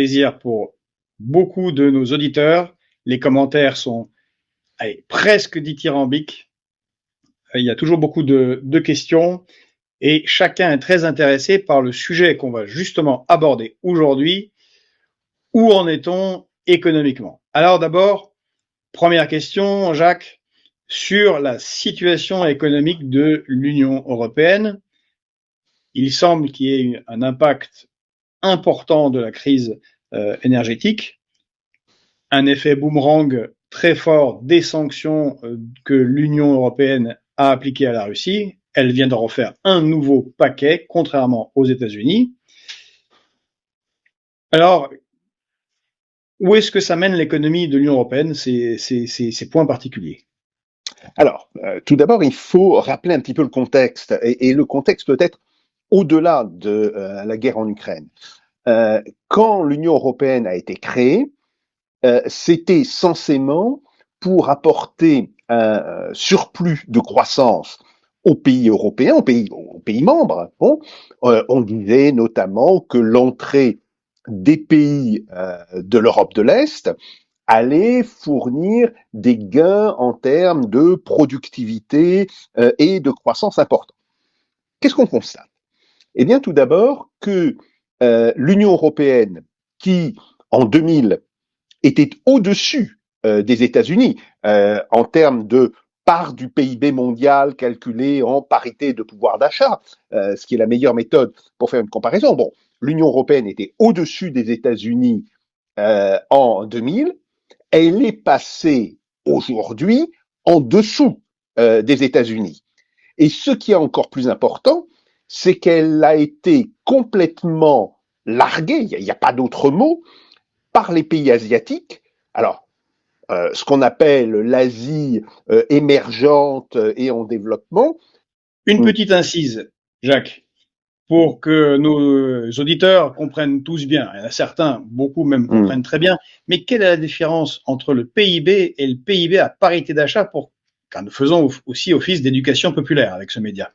Plaisir pour beaucoup de nos auditeurs. Les commentaires sont presque dithyrambiques. Il y a toujours beaucoup de questions et chacun est très intéressé par le sujet qu'on va justement aborder aujourd'hui. Où en est-on économiquement? Alors d'abord, première question, Jacques, sur la situation économique de l'Union européenne. Il semble qu'il y ait un impact important de la crise énergétique, un effet boomerang très fort des sanctions que l'Union européenne a appliquées à la Russie. Elle vient d'en refaire un nouveau paquet, contrairement aux États-Unis. Alors, où est-ce que ça mène l'économie de l'Union européenne, ces points particuliers? Alors, tout d'abord, il faut rappeler un petit peu le contexte, et le contexte peut être au-delà de la guerre en Ukraine. Quand l'Union européenne a été créée, c'était censément pour apporter un surplus de croissance aux pays européens, aux pays membres. Bon, on disait notamment que l'entrée des pays de l'Europe de l'Est allait fournir des gains en termes de productivité et de croissance importants. Qu'est-ce qu'on constate? Eh bien, tout d'abord que l'Union européenne, qui en 2000 était au-dessus des États-Unis en termes de part du PIB mondial calculé en parité de pouvoir d'achat, ce qui est la meilleure méthode pour faire une comparaison. Bon, l'Union européenne était au-dessus des États-Unis en 2000, elle est passée aujourd'hui en dessous des États-Unis. Et ce qui est encore plus important, c'est qu'elle a été complètement larguée, il n'y a pas d'autre mot, par les pays asiatiques. Alors, ce qu'on appelle l'Asie émergente et en développement. Une petite incise, Jacques, pour que nos auditeurs comprennent tous bien. Il y en a certains, beaucoup même, comprennent très bien. Mais quelle est la différence entre le PIB et le PIB à parité d'achat car nous faisons aussi office d'éducation populaire avec ce média?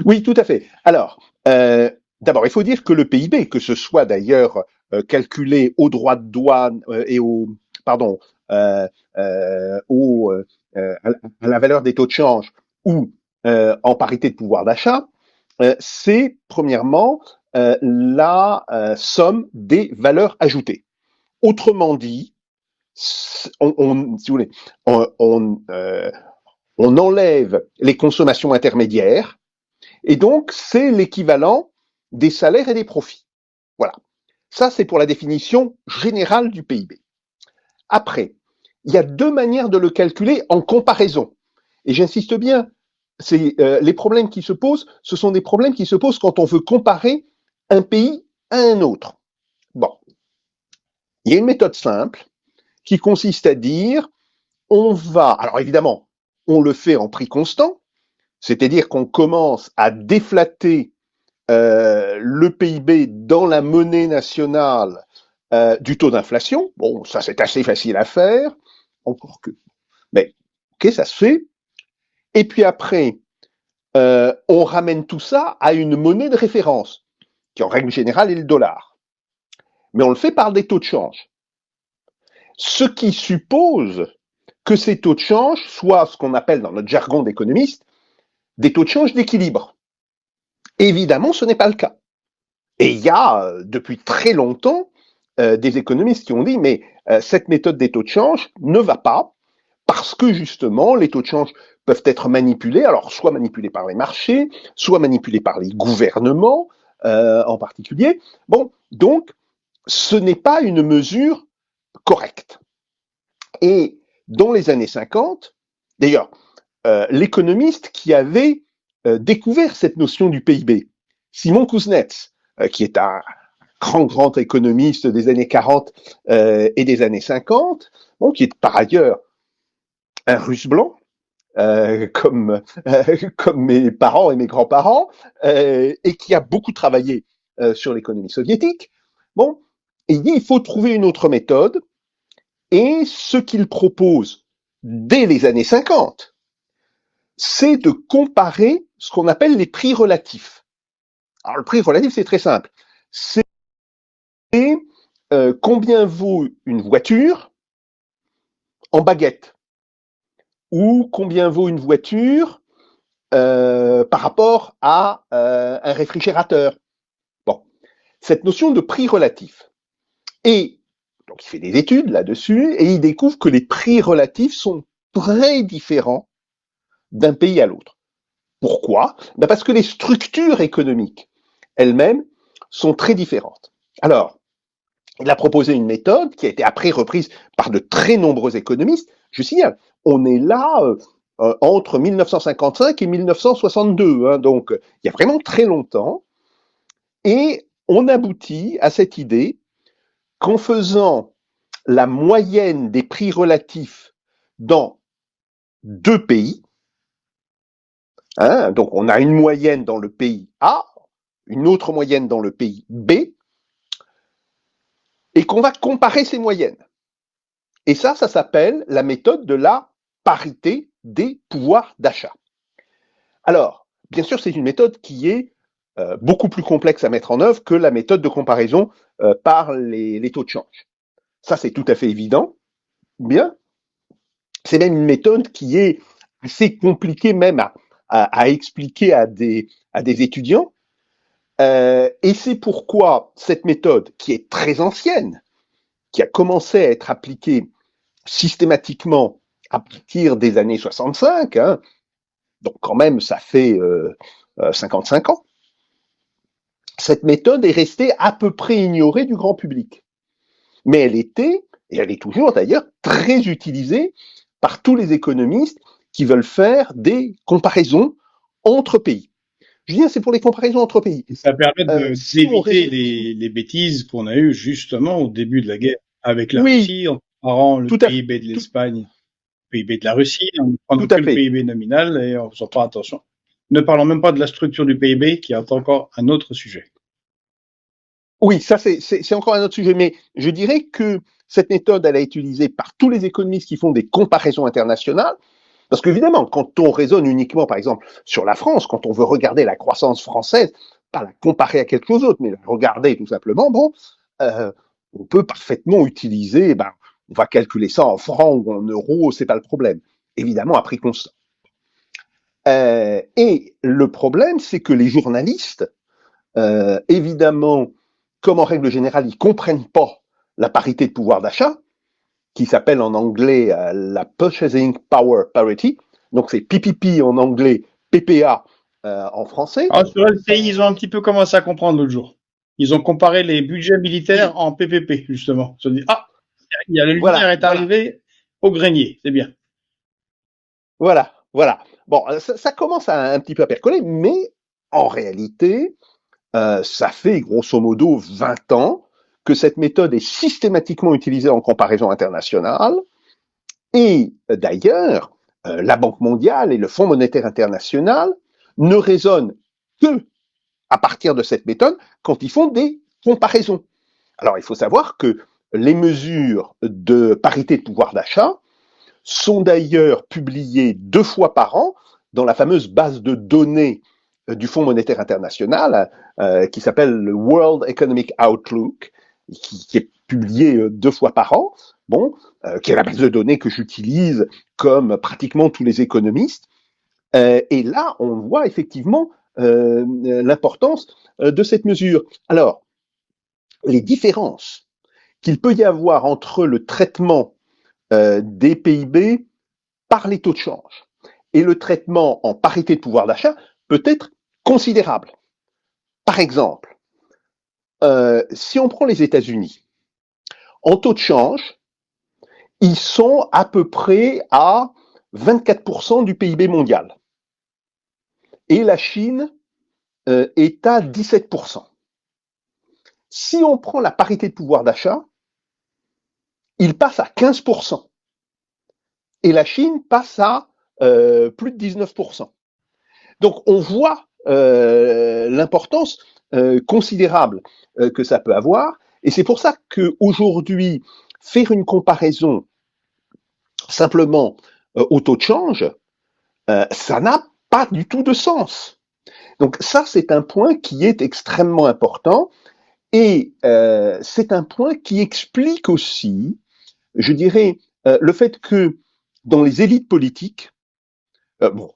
Oui, tout à fait. Alors, d'abord, il faut dire que le PIB, que ce soit d'ailleurs calculé au droit de douane et au, pardon, euh, à la valeur des taux de change ou en parité de pouvoir d'achat, c'est premièrement la somme des valeurs ajoutées. Autrement dit, si vous voulez, on enlève les consommations intermédiaires et donc c'est l'équivalent des salaires et des profits. Voilà. Ça, c'est pour la définition générale du PIB. Après, il y a deux manières de le calculer en comparaison. Et j'insiste bien, c'est les problèmes qui se posent, ce sont des problèmes qui se posent quand on veut comparer un pays à un autre. Bon, il y a une méthode simple qui consiste à dire, on va, alors évidemment, on le fait en prix constant, c'est-à-dire qu'on commence à déflater le PIB dans la monnaie nationale du taux d'inflation. Bon, ça c'est assez facile à faire, encore que. Mais ok, ça se fait. Et puis après, on ramène tout ça à une monnaie de référence, qui en règle générale est le dollar. Mais on le fait par des taux de change. Ce qui suppose que ces taux de change soient ce qu'on appelle dans notre jargon d'économiste des taux de change d'équilibre. Évidemment, ce n'est pas le cas. Et il y a depuis très longtemps des économistes qui ont dit mais cette méthode des taux de change ne va pas parce que justement les taux de change peuvent être manipulés, alors soit manipulés par les marchés, soit manipulés par les gouvernements en particulier. Bon, donc ce n'est pas une mesure correcte. Et dans les années 50, d'ailleurs, l'économiste qui avait découvert cette notion du PIB, Simon Kuznets, qui est un grand économiste des années 40 et des années 50, bon, qui est par ailleurs un russe blanc, comme mes parents et mes grands-parents, et qui a beaucoup travaillé sur l'économie soviétique. Bon, et il dit il faut trouver une autre méthode, et ce qu'il propose dès les années 50, c'est de comparer ce qu'on appelle les prix relatifs. Alors le prix relatif, c'est très simple. C'est combien vaut une voiture en baguette ou combien vaut une voiture par rapport à un réfrigérateur. Bon, cette notion de prix relatif. Et donc il fait des études là-dessus et il découvre que les prix relatifs sont très différents d'un pays à l'autre. Pourquoi? Parce que les structures économiques elles-mêmes sont très différentes. Alors, il a proposé une méthode qui a été après reprise par de très nombreux économistes. Je signale, on est là entre 1955 et 1962, hein, donc il y a vraiment très longtemps. Et on aboutit à cette idée qu'en faisant la moyenne des prix relatifs dans deux pays, hein, donc on a une moyenne dans le pays A, une autre moyenne dans le pays B, et qu'on va comparer ces moyennes. Et ça s'appelle la méthode de la parité des pouvoirs d'achat. Alors, bien sûr, c'est une méthode qui est beaucoup plus complexe à mettre en œuvre que la méthode de comparaison par les taux de change. Ça, c'est tout à fait évident. Bien, c'est même une méthode qui est assez compliquée même à expliquer à des étudiants. Et c'est pourquoi cette méthode, qui est très ancienne, qui a commencé à être appliquée systématiquement à partir des années 65, hein, donc quand même ça fait 55 ans, cette méthode est restée à peu près ignorée du grand public. Mais elle était, et elle est toujours d'ailleurs, très utilisée par tous les économistes qui veulent faire des comparaisons entre pays. Je veux dire, c'est pour les comparaisons entre pays. Et ça permet d'éviter les bêtises qu'on a eues justement au début de la guerre avec la Russie, en comparant le PIB de l'Espagne, le PIB de la Russie, en ne prenant que le PIB nominal et en faisant pas attention. Ne parlons même pas de la structure du PIB, qui est encore un autre sujet. Oui, ça c'est encore un autre sujet, mais je dirais que cette méthode, elle est utilisée par tous les économistes qui font des comparaisons internationales, parce qu'évidemment, quand on raisonne uniquement, par exemple, sur la France, quand on veut regarder la croissance française, pas la comparer à quelque chose d'autre, mais la regarder tout simplement, bon, on peut parfaitement utiliser, on va calculer ça en francs ou en euros, c'est pas le problème. Évidemment, à prix constant. Et le problème, c'est que les journalistes, évidemment, comme en règle générale, ils comprennent pas la parité de pouvoir d'achat, qui s'appelle en anglais la Purchasing Power Parity, donc c'est PPP en anglais, PPA en français. Alors sur LCI, ils ont un petit peu commencé à comprendre l'autre jour. Ils ont comparé les budgets militaires en PPP, justement. Ils se sont dit, la lumière est arrivée au grenier, c'est bien. Voilà. Bon, ça commence à un petit peu à percoler, mais en réalité, ça fait grosso modo 20 ans que cette méthode est systématiquement utilisée en comparaison internationale. Et d'ailleurs, la Banque mondiale et le Fonds monétaire international ne raisonnent que à partir de cette méthode quand ils font des comparaisons. Alors, il faut savoir que les mesures de parité de pouvoir d'achat sont d'ailleurs publiées 2 fois par an dans la fameuse base de données du Fonds monétaire international qui s'appelle le World Economic Outlook, qui est publiée 2 fois par an, qui est la base de données que j'utilise comme pratiquement tous les économistes. Et là, on voit effectivement l'importance de cette mesure. Alors, les différences qu'il peut y avoir entre le traitement des PIB par les taux de change et le traitement en parité de pouvoir d'achat peut être considérable. Par exemple, si on prend les États-Unis, en taux de change, ils sont à peu près à 24% du PIB mondial. Et la Chine est à 17%. Si on prend la parité de pouvoir d'achat, il passe à 15%. Et la Chine passe à plus de 19%. Donc on voit l'importance considérable que ça peut avoir. Et c'est pour ça qu'aujourd'hui, faire une comparaison simplement au taux de change, ça n'a pas du tout de sens. Donc ça, c'est un point qui est extrêmement important. Et c'est un point qui explique aussi, je dirais, le fait que dans les élites politiques, bon,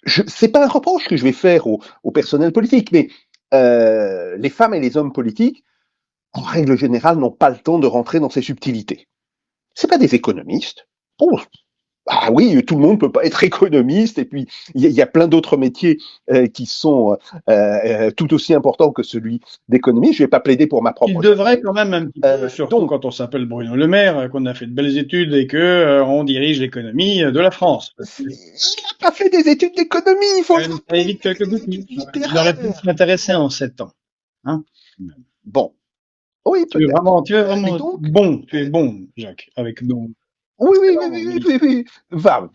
c'est pas un reproche que je vais faire au personnel politique, mais les femmes et les hommes politiques, en règle générale, n'ont pas le temps de rentrer dans ces subtilités. C'est pas des économistes. Bon, ah oui, tout le monde peut pas être économiste, et puis il y a plein d'autres métiers qui sont tout aussi importants que celui d'économiste. Je vais pas plaider pour ma Il propre devrait quand même un petit peu, surtout donc, quand on s'appelle Bruno Le Maire, qu'on a fait de belles études et que on dirige l'économie de la France. il n'a pas fait des études d'économie, il faut le Ça rappeler, évite il a quelques fait des bêtises. études Il aurait pu littéraires. s'intéresser en 7 ans. Hein. Bon, oui, Tu es peut-être. vraiment, Mais donc, tu es bon, Jacques, avec nos oui, oui, oui, excellents oui, oui, ministres. oui. Enfin,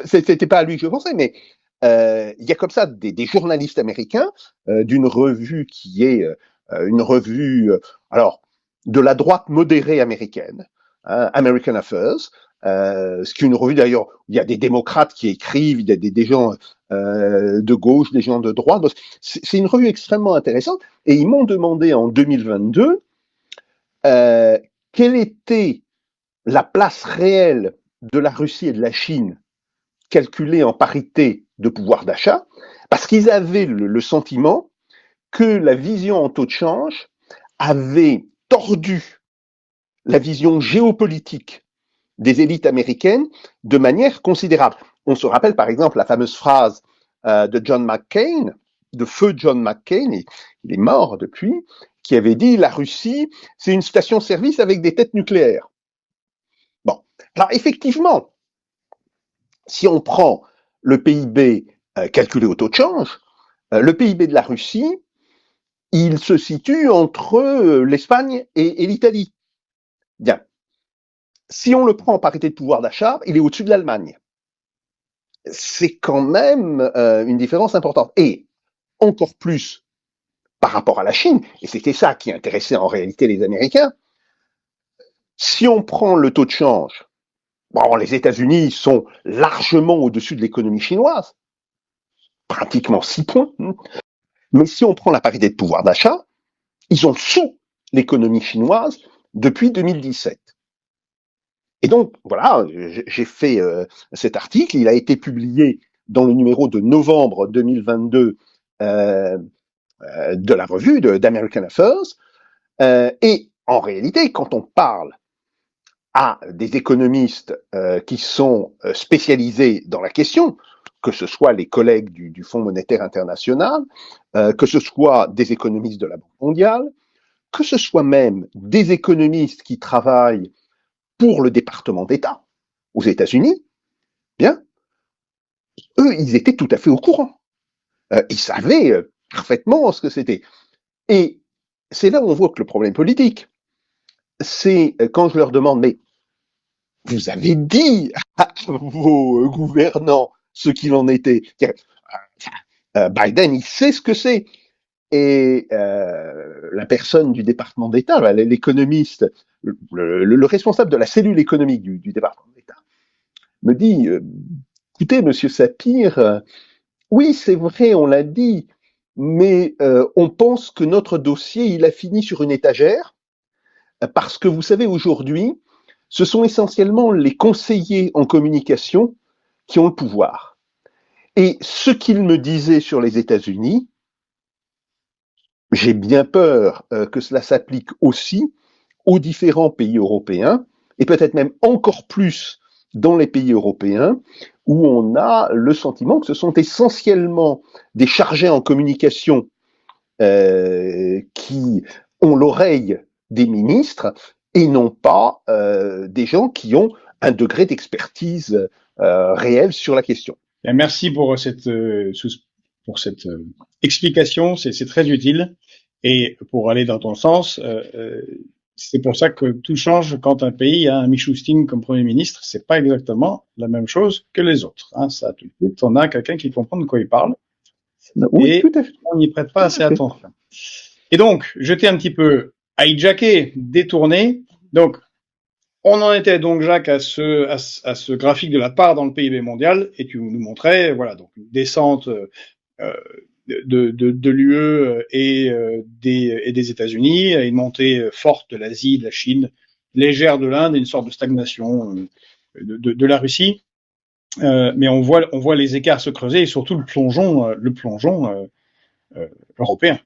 c'était pas à lui que je pensais, mais il y a comme ça des journalistes américains d'une revue qui est une revue, alors, de la droite modérée américaine, hein, American Affairs, ce qui est une revue d'ailleurs où il y a des démocrates qui écrivent, il y a des gens de gauche, des gens de droite. C'est une revue extrêmement intéressante, et ils m'ont demandé en 2022 euh, quelle était la place réelle de la Russie et de la Chine calculée en parité de pouvoir d'achat, parce qu'ils avaient le sentiment que la vision en taux de change avait tordu la vision géopolitique des élites américaines de manière considérable. On se rappelle par exemple la fameuse phrase de John McCain, de feu John McCain, il est mort depuis, qui avait dit la Russie, c'est une station-service avec des têtes nucléaires. Bon, alors effectivement, si on prend le PIB calculé au taux de change, le PIB de la Russie, il se situe entre l'Espagne et l'Italie. Bien. Si on le prend en parité de pouvoir d'achat, il est au-dessus de l'Allemagne. C'est quand même une différence importante. Et encore plus par rapport à la Chine, et c'était ça qui intéressait en réalité les Américains, si on prend le taux de change, bon, les États-Unis sont largement au-dessus de l'économie chinoise, pratiquement 6 points. Mais si on prend la parité de pouvoir d'achat, ils sont sous l'économie chinoise depuis 2017. Et donc, voilà, j'ai fait cet article, il a été publié dans le numéro de novembre 2022 de la revue d'American Affairs. Et en réalité, quand on parle à des économistes qui sont spécialisés dans la question, que ce soit les collègues du Fonds monétaire international, que ce soit des économistes de la Banque mondiale, que ce soit même des économistes qui travaillent pour le département d'État aux États-Unis, bien, eux, ils étaient tout à fait au courant. Ils savaient parfaitement ce que c'était. Et c'est là où on voit que le problème politique, c'est quand je leur demande, mais vous avez dit à vos gouvernants ce qu'il en était. Biden, il sait ce que c'est. Et la personne du département d'État, l'économiste, le responsable de la cellule économique du département d'État, me dit, écoutez, monsieur Sapir, oui, c'est vrai, on l'a dit, mais on pense que notre dossier, il a fini sur une étagère, parce que vous savez, aujourd'hui, ce sont essentiellement les conseillers en communication qui ont le pouvoir. Et ce qu'il me disait sur les États-Unis, j'ai bien peur que cela s'applique aussi aux différents pays européens, et peut-être même encore plus dans les pays européens, où on a le sentiment que ce sont essentiellement des chargés en communication qui ont l'oreille des ministres et non pas des gens qui ont un degré d'expertise réel sur la question. Bien, merci pour cette explication, c'est très utile. Et pour aller dans ton sens, c'est pour ça que tout change quand un pays a un Mishustin comme Premier ministre. C'est pas exactement la même chose que les autres. Hein. Ça, tout de suite, on a quelqu'un qui comprend de quoi il parle. Oui, Et tout à fait. on n'y prête pas assez attention. Et donc, je t'ai un petit peu hijacké, détourné. Donc, on en était donc, Jacques, à ce graphique de la part dans le PIB mondial, et tu nous montrais, voilà, donc une descente de l'UE et des États-Unis, à une montée forte de l'Asie, de la Chine, légère de l'Inde et une sorte de stagnation de la Russie. Mais on voit les écarts se creuser et surtout le plongeon européen.